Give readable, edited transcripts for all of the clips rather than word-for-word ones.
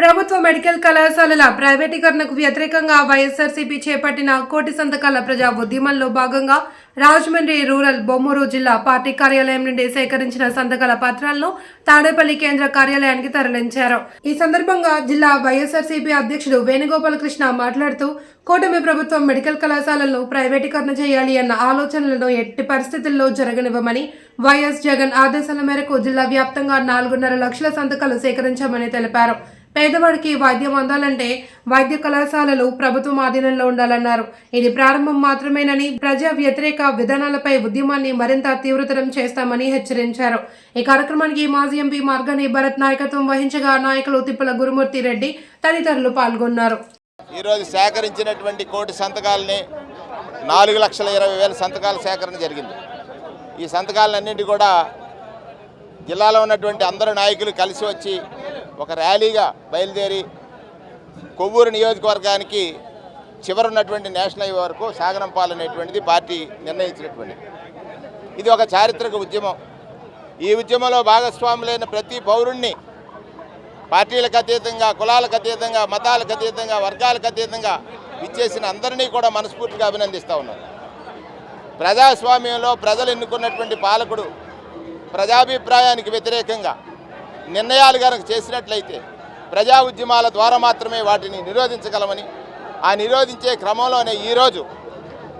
ప్రభుత్వ మెడికల్ కళాశాలల ప్రైవేటీకరణకు వ్యతిరేకంగా వైఎస్ఆర్సీపీ చేపట్టిన కోటి సంతకాల ప్రజా ఉద్యమంలో భాగంగా రాజమండ్రి రూరల్ బొమ్మూరు జిల్లా పార్టీ కార్యాలయం నుండి సేకరించిన సంతకాల పత్రాలను తాడేపల్లి కేంద్ర కార్యాలయానికి తరలించారు. ఈ సందర్భంగా జిల్లా వైఎస్ఆర్సీపీ అధ్యక్షుడు వేణుగోపాలకృష్ణ మాట్లాడుతూ కూటమి ప్రభుత్వం మెడికల్ కళాశాలలను ప్రైవేటీకరణ చేయాలి అన్న ఆలోచనలను ఎట్టి పరిస్థితుల్లో జరగనివ్వమని, వైఎస్ జగన్ ఆదేశాల మేరకు జిల్లా వ్యాప్తంగా 4.5 లక్షల సంతకాలు సేకరించామని తెలిపారు. పేదవాడికి వైద్యం అందాలంటే వైద్య కళాశాలలు ప్రభుత్వం ఆధీనంలో ఉండాలన్నారు. ఇది ప్రారంభం మాత్రమేనని, ప్రజా వ్యతిరేక విధానాలపై ఉద్యమాన్ని మరింత తీవ్రతరం చేస్తామని హెచ్చరించారు. ఈ కార్యక్రమానికి మాజీ ఎంపీ మార్గాని భరత్ నాయకత్వం వహించగా నాయకులు తిప్పల గురుమూర్తి రెడ్డి తదితరులు పాల్గొన్నారు. ఈరోజు సేకరించినటువంటి కోటి సంతకాలని 4,20,000 సంతకాల సేకరణ జరిగింది. ఈ సంతకాలన్నింటి కూడా జిల్లాలో ఉన్నటువంటి అందరు నాయకులు కలిసి వచ్చి ఒక ర్యాలీగా బయలుదేరి కొవ్వూరు నియోజకవర్గానికి చివరున్నటువంటి నేషనల్ హైవే వరకు సాగనంపాలనేటువంటిది పార్టీ నిర్ణయించినటువంటిది. ఇది ఒక చారిత్రక ఉద్యమం. ఈ ఉద్యమంలో భాగస్వాములైన ప్రతి పౌరుణ్ణి పార్టీలకు అతీతంగా, కులాలకు అతీతంగా, మతాలకు అతీతంగా, వర్గాలకు అతీతంగా ఇచ్చేసిన అందరినీ కూడా మనస్ఫూర్తిగా అభినందిస్తూ ఉన్నారు. ప్రజాస్వామ్యంలో ప్రజలు ఎన్నుకున్నటువంటి పాలకుడు ప్రజాభిప్రాయానికి వ్యతిరేకంగా నిర్ణయాలు కనుక చేసినట్లయితే ప్రజా ఉద్యమాల ద్వారా మాత్రమే వాటిని నిరోధించగలమని, ఆ నిరోధించే క్రమంలోనే ఈరోజు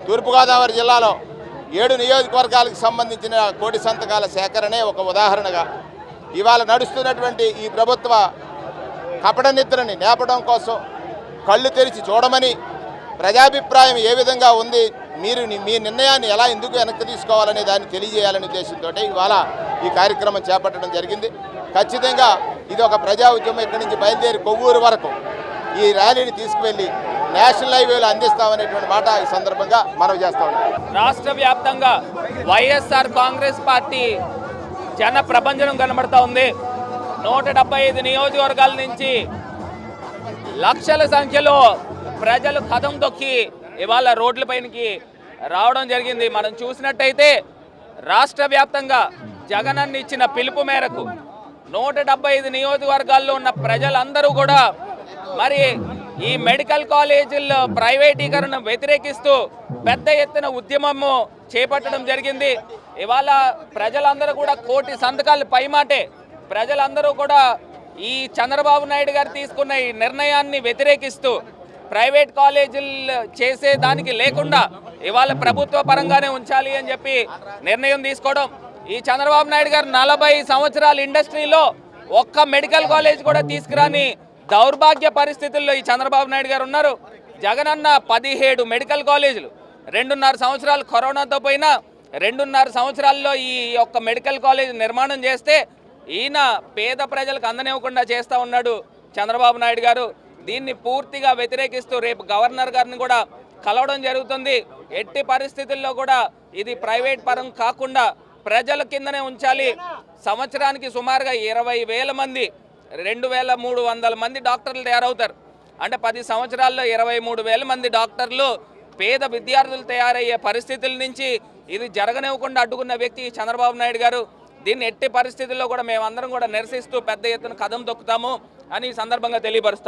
తూర్పుగోదావరి జిల్లాలో 7 నియోజకవర్గాలకు సంబంధించిన కోటి సంతకాల సేకరణే ఒక ఉదాహరణగా ఇవాళ నడుస్తున్నటువంటి ఈ ప్రభుత్వ కపట నిద్రని నేపడం కోసం కళ్ళు తెరిచి చూడమని, ప్రజాభిప్రాయం ఏ విధంగా ఉంది, మీరు మీ నిర్ణయాన్ని ఎలా ఎందుకు వెనక్కి తీసుకోవాలనే దాన్ని తెలియజేయాలనే ఉద్దేశంతో ఇవాళ ఈ కార్యక్రమం చేపట్టడం జరిగింది. ఖచ్చితంగా ఇది ఒక ప్రజా ఉద్యమం. ఇక్కడి నుంచి బయలుదేరి కొవ్వూరు వరకు ఈ ర్యాలీని తీసుకువెళ్ళి నేషనల్ హైవేలో అందిస్తామనేటువంటి మాట ఈ సందర్భంగా మనవి చేస్తా ఉన్నాం. రాష్ట్ర వ్యాప్తంగా వైఎస్ఆర్ కాంగ్రెస్ పార్టీ జన ప్రపంచం కనబడతా ఉంది. 175 నియోజకవర్గాల నుంచి లక్షల సంఖ్యలో ప్రజలు కదం తొక్కి ఇవాళ రోడ్లపైనకి రావడం జరిగింది. మనం చూసినట్టయితే రాష్ట్ర వ్యాప్తంగా జగనన్న ఇచ్చిన పిలుపు మేరకు 175 నియోజకవర్గాల్లో ఉన్న ప్రజలందరూ కూడా మరి ఈ మెడికల్ కాలేజీల్లో ప్రైవేటీకరణ వ్యతిరేకిస్తూ పెద్ద ఎత్తున ఉద్యమము చేపట్టడం జరిగింది. ఇవాళ ప్రజలందరూ కూడా కోటి సంతకాలు పైమాటే ప్రజలందరూ కూడా ఈ చంద్రబాబు నాయుడు గారు తీసుకున్న ఈ నిర్ణయాన్ని వ్యతిరేకిస్తూ ప్రైవేట్ కాలేజీలు చేసే దానికి లేకుండా ఇవాళ ప్రభుత్వ పరంగానే ఉంచాలి అని చెప్పి నిర్ణయం తీసుకోవడం. ఈ చంద్రబాబు నాయుడు గారు 40 సంవత్సరాల ఇండస్ట్రీలో ఒక్క మెడికల్ కాలేజ్ కూడా తీసుకురాని దౌర్భాగ్య పరిస్థితుల్లో ఈ చంద్రబాబు నాయుడు గారు ఉన్నారు. జగనన్న 17 మెడికల్ కాలేజీలు 2.5 సంవత్సరాలు కరోనాతో పోయినా 2.5 సంవత్సరాల్లో ఈ ఒక్క మెడికల్ కాలేజ్ నిర్మాణం చేస్తే ఈయన పేద ప్రజలకు అందనివ్వకుండా చేస్తూ ఉన్నాడు చంద్రబాబు నాయుడు గారు. దీన్ని పూర్తిగా వ్యతిరేకిస్తూ రేపు గవర్నర్ గారిని కూడా కలవడం జరుగుతుంది. ఎట్టి పరిస్థితుల్లో కూడా ఇది ప్రైవేట్ పరం కాకుండా ప్రజల కిందనే ఉంచాలి. సంవత్సరానికి సుమారుగా 20,000 మంది 2,300 మంది డాక్టర్లు తయారవుతారు. అంటే 10 సంవత్సరాల్లో 23,000 మంది డాక్టర్లు పేద విద్యార్థులు తయారయ్యే పరిస్థితుల నుంచి ఇది జరగనివ్వకుండా అడ్డుకున్న వ్యక్తి చంద్రబాబు నాయుడు గారు. దీన్ని ఎట్టి పరిస్థితుల్లో కూడా మేమందరం కూడా నిరసిస్తూ పెద్ద ఎత్తున కదం తొక్కుతాము అని ఈ సందర్భంగా తెలియపరుస్తాం.